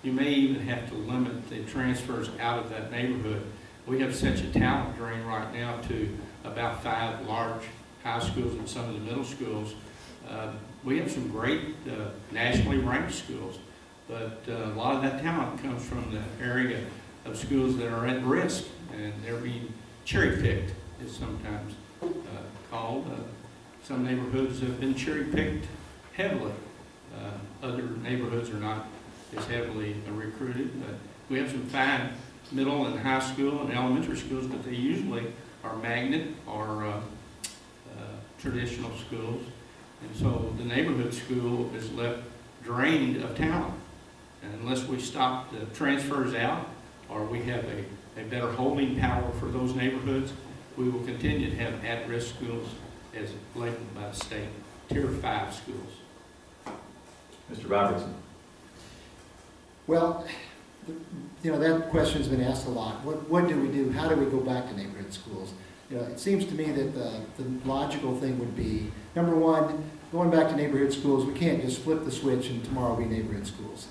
you may even have to limit the transfers out of that neighborhood. We have such a talent drain right now to about 5 large high schools and some of the middle schools. We have some great nationally ranked schools, but a lot of that talent comes from the area of schools that are at risk, and they're being cherry-picked, is sometimes called. Some neighborhoods have been cherry-picked heavily. Other neighborhoods are not as heavily recruited, but we have some fine middle and high school and elementary schools, but they usually are magnet or traditional schools. And so the neighborhood school is left drained of talent. And unless we stop the transfers out, or we have a better holding power for those neighborhoods, we will continue to have at-risk schools as labeled by the state, Tier 5 schools. Mr. Robertson. Well, you know, that question's been asked a lot. What do we do? How do we go back to neighborhood schools? You know, it seems to me that the logical thing would be, number one, going back to neighborhood schools, we can't just flip the switch and tomorrow be neighborhood schools.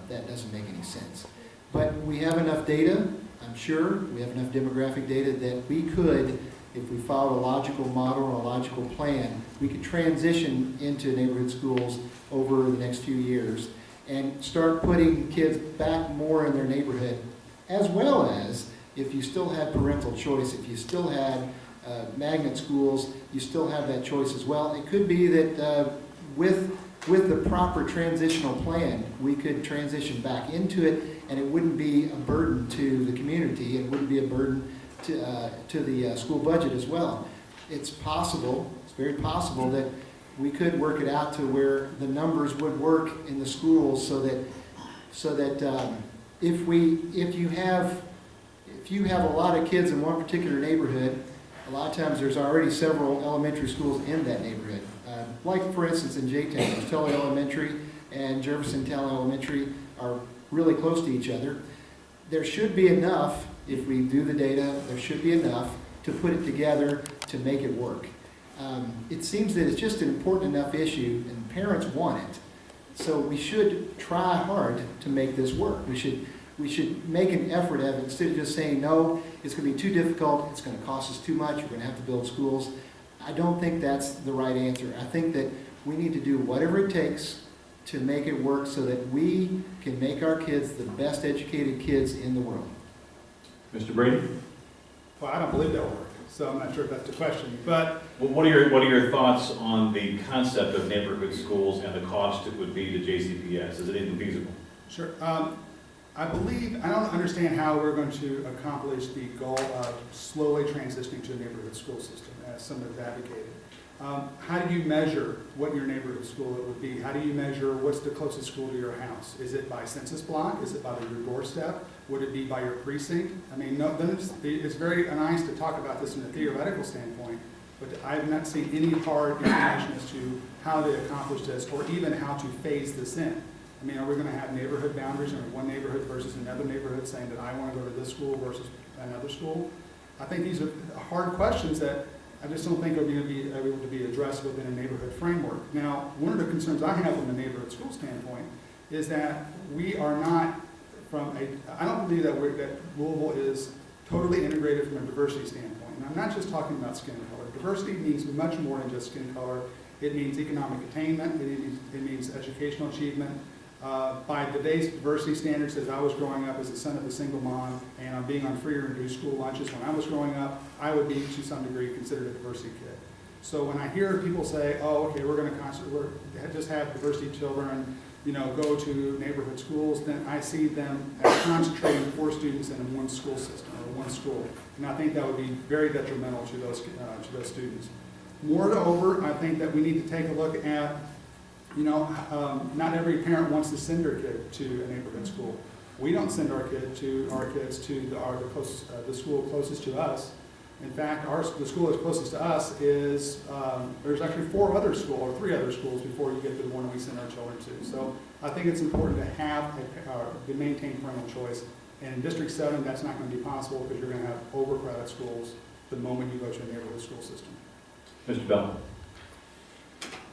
That doesn't make any sense. But we have enough data, I'm sure, we have enough demographic data that we could, if we followed a logical model or a logical plan, we could transition into neighborhood schools over the next few years and start putting kids back more in their neighborhood, as well as if you still had parental choice, if you still had magnet schools, you still have that choice as well. It could be that with the proper transitional plan, we could transition back into it, and it wouldn't be a burden to the community. It wouldn't be a burden to the school budget as well. It's possible, it's very possible that we could work it out to where the numbers would work in the schools so that if you have a lot of kids in one particular neighborhood, a lot of times there's already several elementary schools in that neighborhood. Like for instance in J-Town, Tully Elementary and Jeffersontown Elementary are really close to each other. There should be enough, if we do the data, there should be enough to put it together to make it work. It seems that it's just an important enough issue and parents want it. So we should try hard to make this work. We should make an effort at it instead of just saying, no, it's going to be too difficult, it's going to cost us too much, we're going to have to build schools. I don't think that's the right answer. I think that we need to do whatever it takes to make it work so that we can make our kids the best educated kids in the world. Mr. Brady? Well, I don't believe they'll work, so I'm not sure if that's the question. But Well, what are your thoughts on the concept of neighborhood schools and the cost it would be to JCPS? Is it even feasible? sure, I don't understand how we're going to accomplish the goal of slowly transitioning to a neighborhood school system, as some have advocated. How do you measure what your neighborhood school it would be? How do you measure what's the closest school to your house? Is it by census block? Is it by your doorstep? Would it be by your precinct? I mean, no, then it's very nice to talk about this in a theoretical standpoint, but I've not seen any hard information as to how to accomplish this or even how to phase this in. I mean, are we going to have neighborhood boundaries in one neighborhood versus another neighborhood saying that I want to go to this school versus another school? I think these are hard questions that I just don't think are going to be able to be addressed within a neighborhood framework. Now, one of the concerns I have from a neighborhood school standpoint is that we are not I don't believe that Louisville is totally integrated from a diversity standpoint. And I'm not just talking about skin color. Diversity means much more than just skin color. It means economic attainment. It means educational achievement. By today's diversity standards, as I was growing up as the son of a single mom and being on free or reduced school lunches when I was growing up, I would be to some degree considered a diversity kid. So when I hear people say, oh, okay, we're going to just have diversity children, go to neighborhood schools, then I see them as concentrating 4 students in one school system or one school. And I think that would be very detrimental to those students. Moreover, I think that we need to take a look at not every parent wants to send their kid to a neighborhood school. We don't send our kids to the school closest to us. In fact, the school that's closest to us is, there's actually 3 other schools before you get to the one we send our children to. So I think it's important to maintain parental choice. And in District 7, that's not going to be possible because you're going to have overcrowded schools the moment you go to a neighborhood school system. Mr. Bell?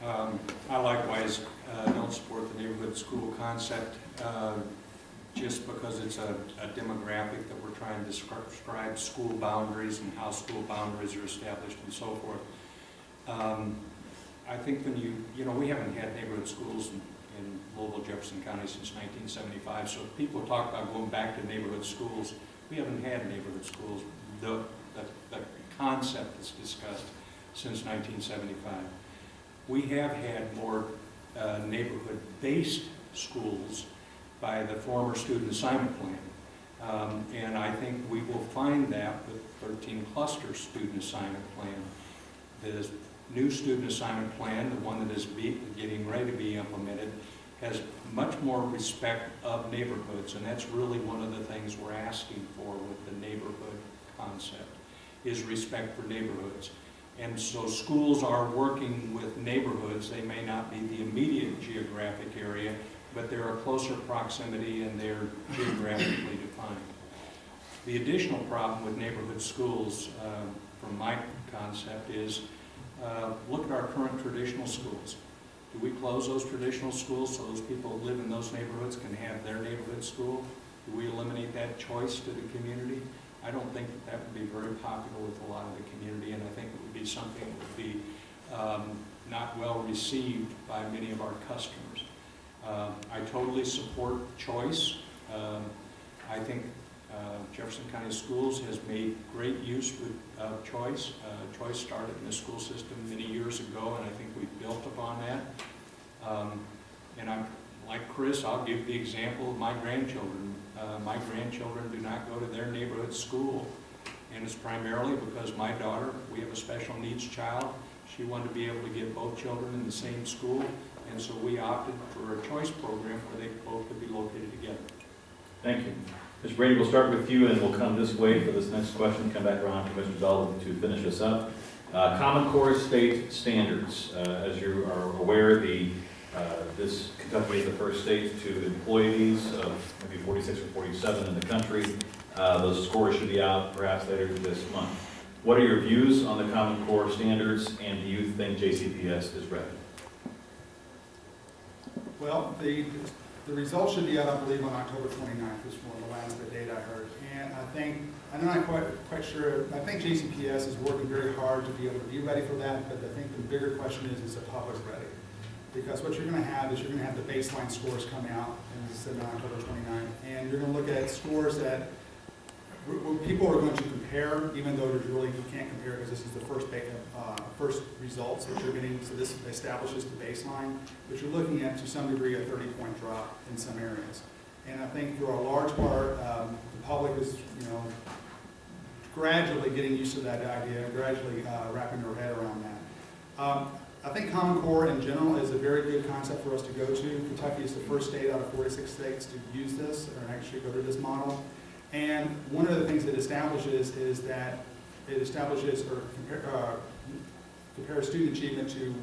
I likewise don't support the neighborhood school concept. just because it's a demographic that we're trying to describe school boundaries and how school boundaries are established and so forth. I think when we haven't had neighborhood schools in Louisville, Jefferson County since 1975, so if people talk about going back to neighborhood schools, we haven't had neighborhood schools. The concept is discussed since 1975. We have had more neighborhood-based schools by the former student assignment plan. And I think we will find that with 13 cluster student assignment plan. The new student assignment plan, the one that is getting ready to be implemented, has much more respect of neighborhoods, and that's really one of the things we're asking for with the neighborhood concept, is respect for neighborhoods. And so schools are working with neighborhoods. They may not be the immediate geographic area, but they're a closer proximity and they're geographically defined. The additional problem with neighborhood schools, from my concept, is look at our current traditional schools. Do we close those traditional schools so those people who live in those neighborhoods can have their neighborhood school? Do we eliminate that choice to the community? I don't think that would be very popular with a lot of the community, and I think it would be something that would be not well received by many of our customers. I totally support choice. I think Jefferson County Schools has made great use of choice. Choice started in the school system many years ago, and I think we've built upon that. And I'm like Chris, I'll give the example of my grandchildren. My grandchildren do not go to their neighborhood school, and it's primarily because my daughter, we have a special needs child. She wanted to be able to get both children in the same school, and so we opted for a choice program where they both could be located together. Thank you. Ms. Brady, we'll start with you, and we'll come this way for this next question, come back around to Mr. Bell to finish us up. Common Core state standards. As you are aware, this Kentucky is the first state to employ these, maybe 46 or 47 in the country. Those scores should be out perhaps later this month. What are your views on the Common Core standards, and do you think JCPS is ready? Well, the results should be out, I believe, on October 29th, is one of the last date I heard. And I think, I'm not quite sure, I think JCPS is working very hard to be able to be ready for that, but I think the bigger question is the public ready? Because what you're going to have is you're going to have the baseline scores come out, and it's on October 29th, and you're going to look at scores that people are going to compare, even though there's really, you can't compare because this is the first results that you're getting, so this establishes the baseline, but you're looking at, to some degree, a 30-point drop in some areas. And I think for a large part, the public is, gradually getting used to that idea, gradually wrapping their head around that. I think Common Core in general is a very good concept for us to go to. Kentucky is the first state out of 46 states to use this, or actually go to this model. And one of the things it establishes is that it establishes or compares student achievement to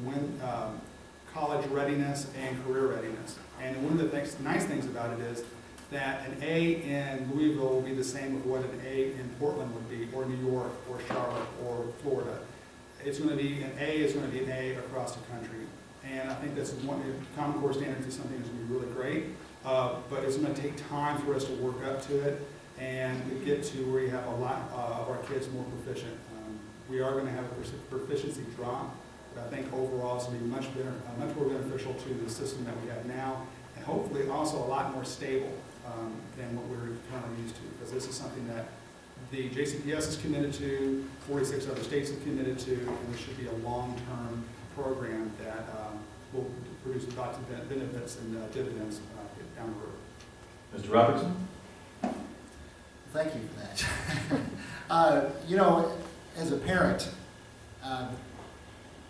college readiness and career readiness. And one of the nice things about it is that an A in Louisville will be the same with what an A in Portland would be, or New York, or Charlotte, or Florida. It's going to be an A is going to be an A across the country. And I think that's one, Common Core standards is something that's going to be really great, but it's going to take time for us to work up to it and get to where you have a lot of our kids more proficient. We are going to have a proficiency drop, but I think overall it's going to be much more beneficial to the system that we have now, and hopefully also a lot more stable than what we're currently used to, because this is something that the JCPS is committed to, 46 other states have committed to, and it should be a long-term program that will produce lots of benefits and dividends down the road. Mr. Robertson? Thank you for that. As a parent,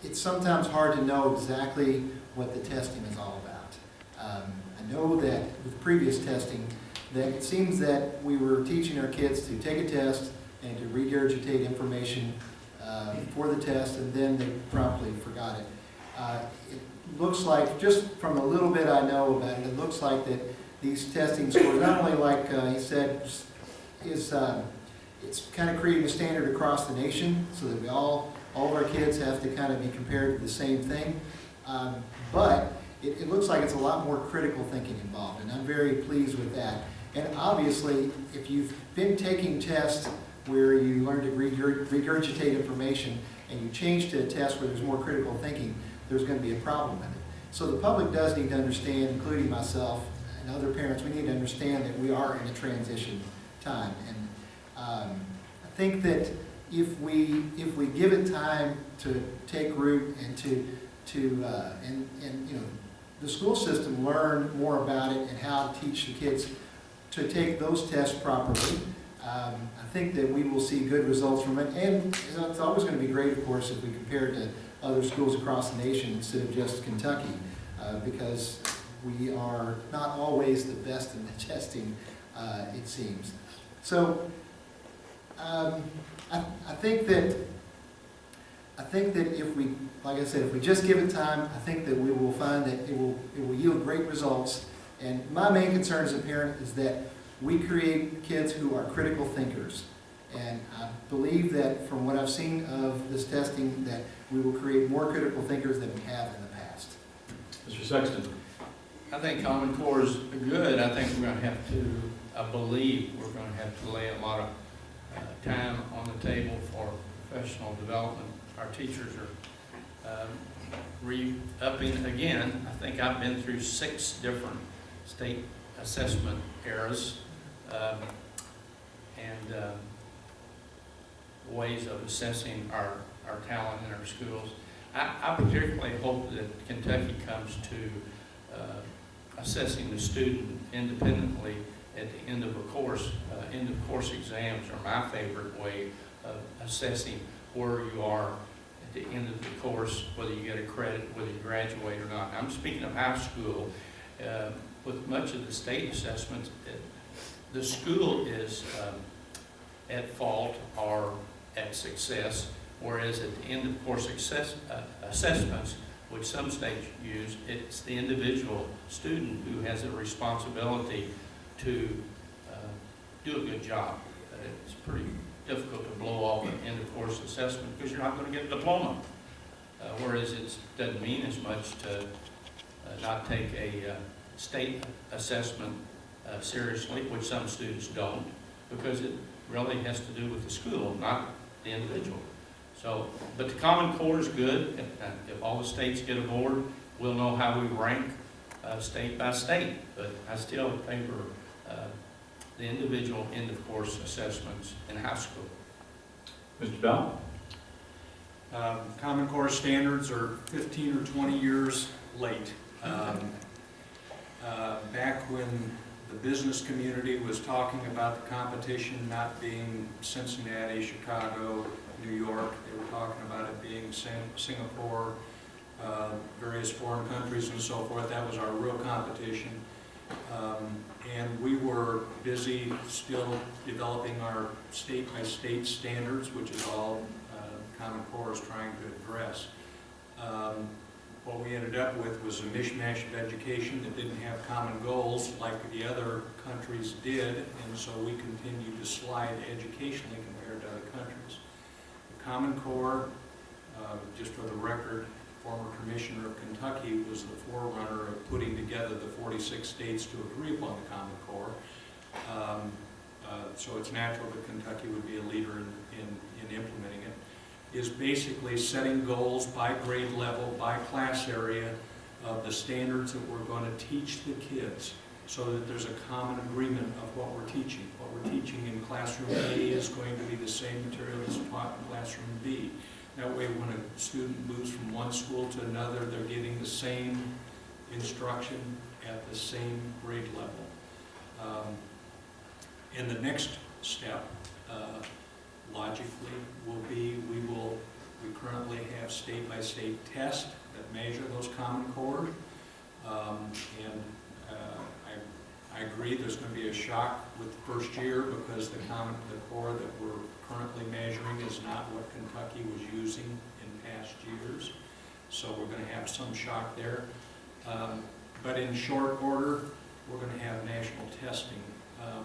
it's sometimes hard to know exactly what the testing is all about. I know that with previous testing, that it seems that we were teaching our kids to take a test and to regurgitate information for the test, and then they promptly forgot it. It looks like, just from a little bit I know about it, it looks like that these testing scores, not only like he said, it's kind of creating a standard across the nation, so that all of our kids have to kind of be compared to the same thing, but it looks like it's a lot more critical thinking involved, and I'm very pleased with that. And obviously, if you've been taking tests where you learn to regurgitate information and you change to a test where there's more critical thinking, there's going to be a problem in it. So the public does need to understand, including myself and other parents, we need to understand that we are in a transition time. And I think that if we give it time to take root and and you know, the school system learn more about it and how to teach the kids to take those tests properly, I think that we will see good results from it. And it's always going to be great, of course, if we compare it to other schools across the nation instead of just Kentucky, because we are not always the best in the testing, it seems. So I think that if we, like I said, if we just give it time, I think that we will find that it will yield great results. And my main concern as a parent is that we create kids who are critical thinkers. And I believe that from what I've seen of this testing, that we will create more critical thinkers than we have in the past. Mr. Sexton. I think Common Core is good. I think we're going to have to, I believe we're going to have to lay a lot of time on the table for professional development. Our teachers are re-upping again. I think I've been through 6 different state assessment eras and ways of assessing our talent in our schools. I particularly hope that Kentucky comes to assessing the student independently at the end of a course. End of course exams are my favorite way of assessing where you are at the end of the course, whether you get a credit, whether you graduate or not. I'm speaking of high school. With much of the state assessments, the school is at fault or at success, whereas at the end of course assessments, which some states use, it's the individual student who has a responsibility to do a good job. It's pretty difficult to blow off an end of course assessment because you're not going to get a diploma, whereas it doesn't mean as much to not take a state assessment seriously, which some students don't, because it really has to do with the school, not the individual. So, but the Common Core is good. If all the states get aboard, we'll know how we rank state by state. But I still favor the individual end of course assessments in high school. Mr. Bell? Common Core standards are 15 or 20 years late. Back when the business community was talking about the competition not being Cincinnati, Chicago, New York, they were talking about it being Singapore, various foreign countries and so forth. That was our real competition. And we were busy still developing our state-by-state standards, which is all Common Core is trying to address. What we ended up with was a mishmash of education that didn't have common goals like the other countries did, and so we continued to slide educationally compared to other countries. The Common Core, just for the record, former commissioner of Kentucky was the forerunner of putting together the 46 states to agree upon the Common Core. So it's natural that Kentucky would be a leader in implementing it. Is basically setting goals by grade level, by class area of the standards that we're going to teach the kids so that there's a common agreement of what we're teaching. What we're teaching in classroom A is going to be the same material as taught in classroom B. That way when a student moves from one school to another, they're getting the same instruction at the same grade level. In the next step, logically, will be we currently have state-by-state tests that measure those Common Core, and I agree there's going to be a shock with the first year because the core that we're currently measuring is not what Kentucky was using in past years, so we're going to have some shock there. But in short order, we're going to have national testing,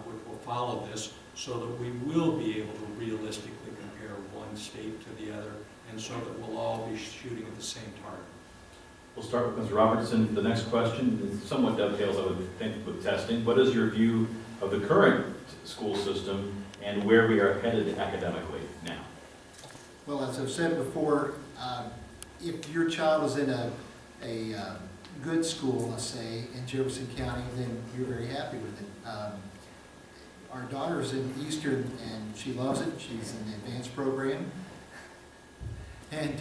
which will follow this, so that we will be able to realistically compare one state to the other, and so that we'll all be shooting at the same target. We'll start with Ms. Robertson for the next question. It somewhat dovetails, I would think, with testing. What is your view of the current school system and where we are headed academically now? Well, as I've said before, if your child is in a good school, let's say, in Jefferson County, then you're very happy with it. Our daughter's in Eastern, and she loves it. She's in the advanced program. And